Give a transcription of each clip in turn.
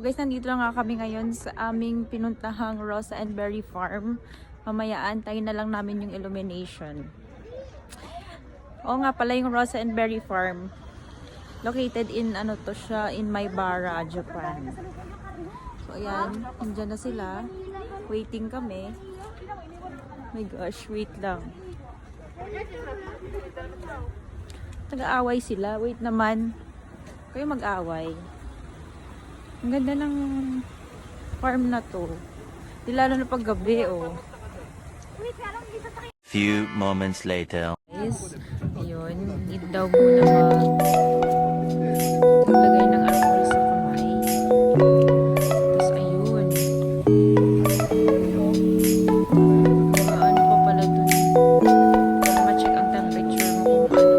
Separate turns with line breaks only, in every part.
Guys, nandito lang nga kami ngayon sa aming pinuntahang Rosa and Berry Farm. Mamaya antayin na lang namin yung illumination. Oo nga pala yung Rosa and Berry Farm. Located in ano to siya, in Maibara, Japan. So ayan, nandiyan na sila. Waiting kami. My gosh, wait lang. Nag-aaway sila. Wait naman. Kayo mag-aaway. Ang ganda ng farm na to. Di lalo na pag gabi, oh.
Few moments later.
Guys, ayun. Need daw muna maglagay ng alcohol sa kamay. Tapos ayun. Ano pa pala dun? Para ma-check ang temperature mo kung ano.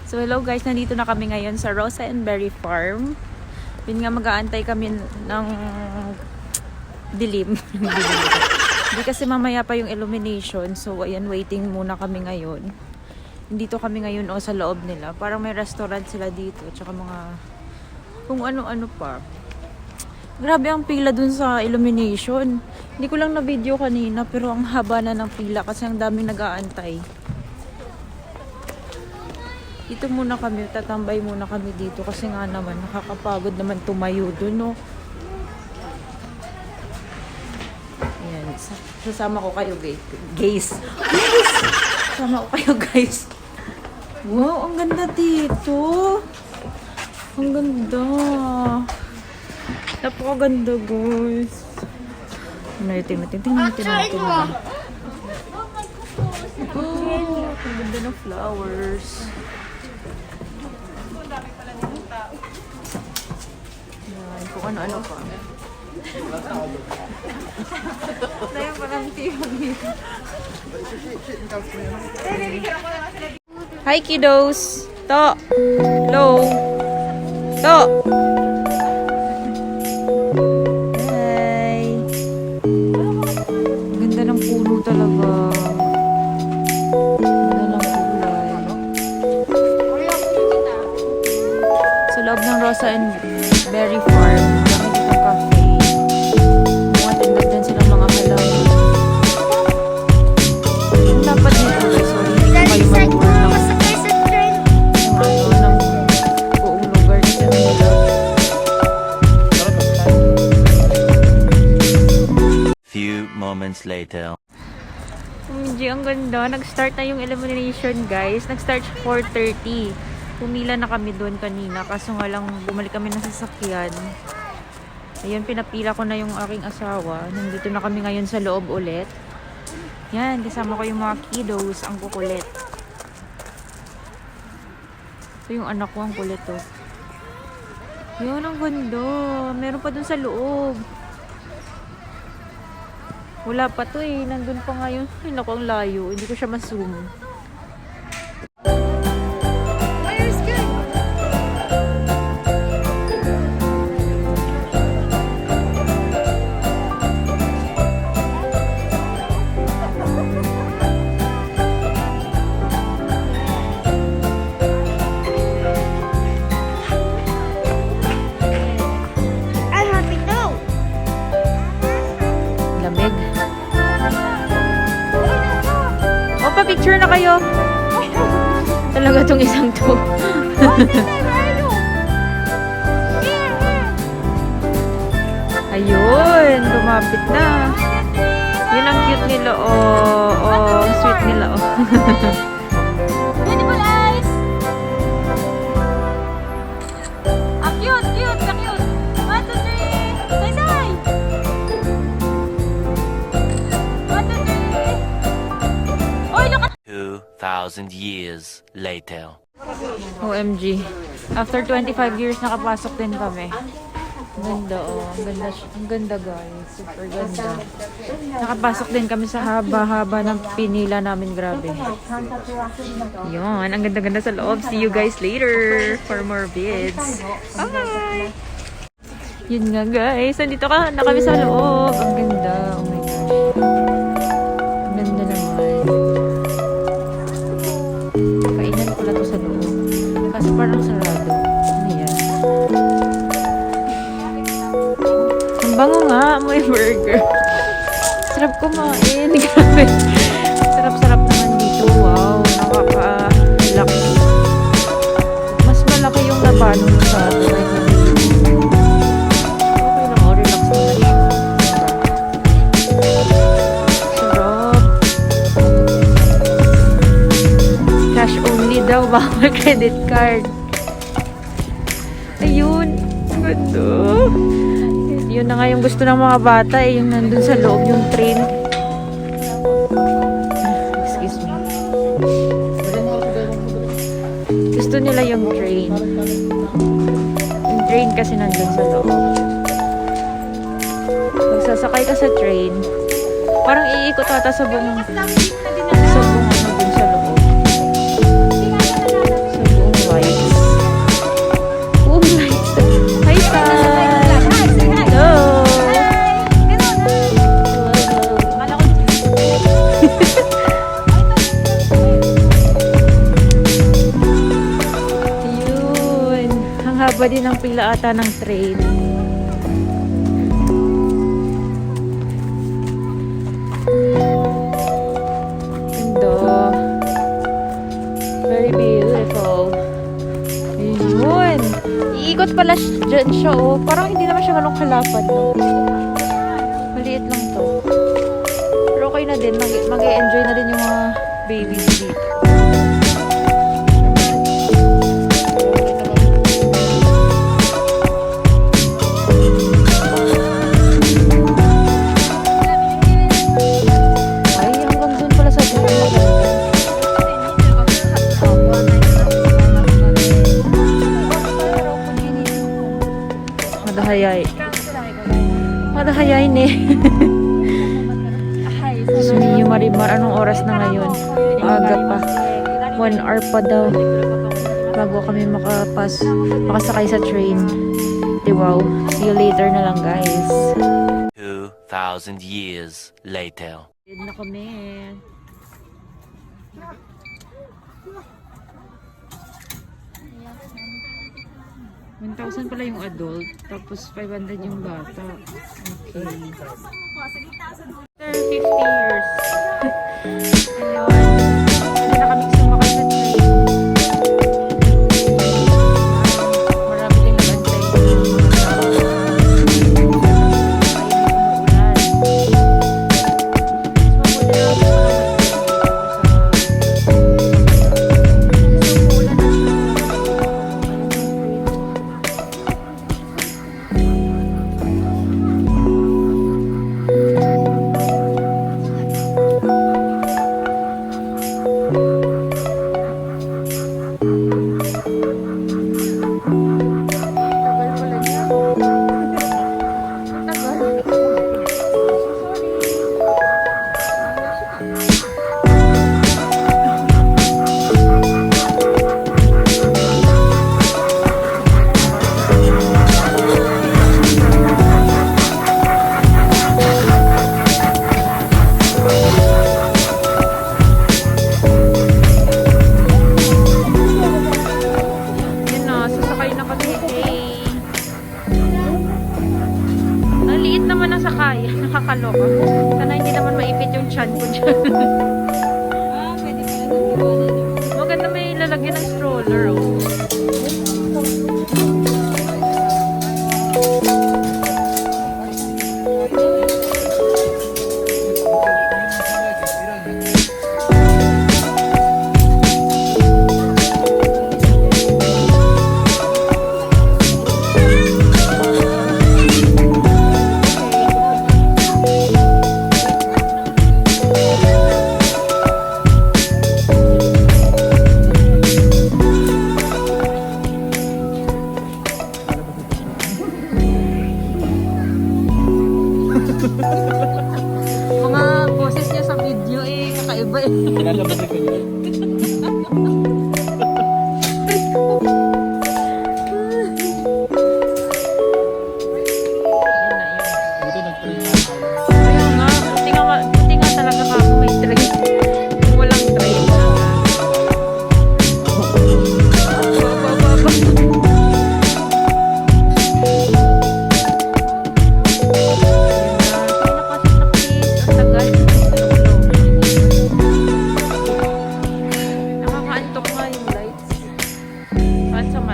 So hello guys, nandito na kami ngayon sa Rosa and Berry Farm. Yun nga, mag-aantay kami ng dilim. Hindi kasi mamaya pa yung illumination. So ayan, waiting muna kami ngayon. Dito kami ngayon sa loob nila. Parang may restaurant sila dito. Tsaka mga kung ano-ano pa. Grabe ang pila dun sa illumination. Hindi ko lang na video kanina pero ang haba na ng pila kasi ang daming nag-aantay. Dito muna kami, tatambay muna kami dito kasi nga naman nakakapagod naman tumayo dun, no. Ayan, sasama ko kayo guys. Sasama ko kayo guys. Wow, ang ganda dito. Ang ganda. Napakaganda guys. Tingnan natin. Oh, ang ganda ng flowers. Yan, kung ano-ano pa. Tayo parang tiyong dito. Hi kiddos! To! Hello! To! Hi! Ganda ng puno talaga. Loob ng Rosa and Berry Farm. Kami dito cafe. Mumatindad din silang mga halaman. Ang dapat nito guys, so hindi ko kayo mag-tour ng buong lugar nito nila.
Few moments later.
Ang ganda. Nag-start na yung illumination guys. Nag-start 4:30. Pumila na kami doon kanina kaso nga lang bumalik kami ng sasakyan. Ayun, pinapila ko na yung aking asawa. Nandito na kami ngayon sa loob ulit. Yan, kasama ko yung mga kiddos. Ang kukulit. Ito yung anak ko, ang kulit to. Yun, ang ganda. Meron pa dun sa loob. Wala pa to eh. Nandun pa ngayon. Ay, naku, ang layo. Hindi ko siya ma-zoom. Lamig. O, pa-picture na kayo. Talaga tong isang to. Ayun, lumapit na. Yun ang cute nila, oh. Oh, sweet nila, oh.
Beautiful eyes! Ah, cute, cute, cute! 1, 2, 3! Say-say! 1, 2, 3! Oy, look at
2,000 years later.
OMG. After 25 years, nakapasok din kami. Ganda, oh. Ang ganda, guys. Super ganda. Nakapasok din kami sa haba-haba ng pinila namin. Grabe. Yun. Ang ganda-ganda sa loob. See you guys later for more vids. Bye! Yun nga, guys. Nandito na kami sa loob. Ang ganda. Oh my gosh. Ang ganda naman. Kainan pala to sa loob. Kasi parang sarado. Ayan. Ang bango nga, may burger. Sarap kumain. Grabe. Sarap-sarap naman dito. Wow, nakaka-relax. Mas malaki yung labano mo sa atin. Okay lang, oh, relax naman siya. Sarap. Cash only daw, bawal credit card. Ayun. Ganda. Yun na nga yung gusto ng mga bata eh, yung nandun sa loob yung train. Excuse me. Gusto nila yung train. Yung train kasi nandun sa loob. Pag sasakay ka sa train, parang iikot ata sa buong ano dun sa loob. Sa buong lights. Buong lights. Hi, Sai! Hello! Ayun. Ang haba din ng pila ata ng train. Ganda. Very beautiful. Ayun. Iikot pala dyan siya, oh. Parang hindi naman siya ganun kalapad, no? Maliit lang to. Pero okay na din. Mag-e-enjoy na din yung mga babies dito. Ay, hanggang dun pala sa dulo. Madahayay. Madahayay ne. Sumi yung Marimar. Anong oras na ngayon? Aga pa. 1 hour pa daw. Bago kami makasakay sa train. Di wow. See you later na lang, guys.
2,000 years later.
Did na kami. 1,000 pala yung adult, tapos 500 yung bata. Okay. After 50 years. Ayun. Hindi na kami sumakay sa train. Marami din nag-antay ng mga tao. Ay, umuulan. Mas mabuti na ako sa umuulan na siya.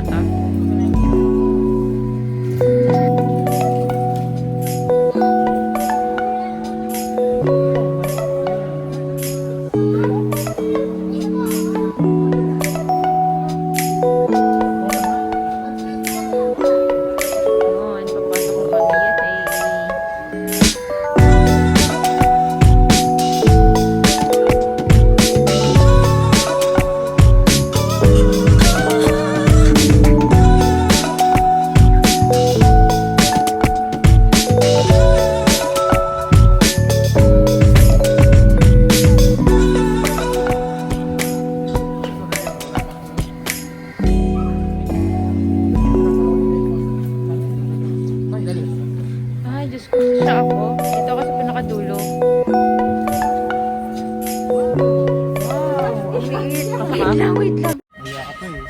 ata. Yun, papasok ko kami. Hey. Ay, Diyos ko. Siya ako. Dito ako sa pinakadulo. Wow, ang liit. Wait lang, wait lang.
Kaya ka pa eh.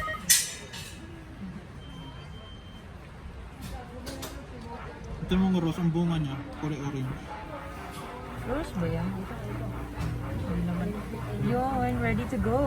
Ito mong rose, ang bunga niya, kulay orange.
Rose ba yan? Hindi naman. Yun, ready to go.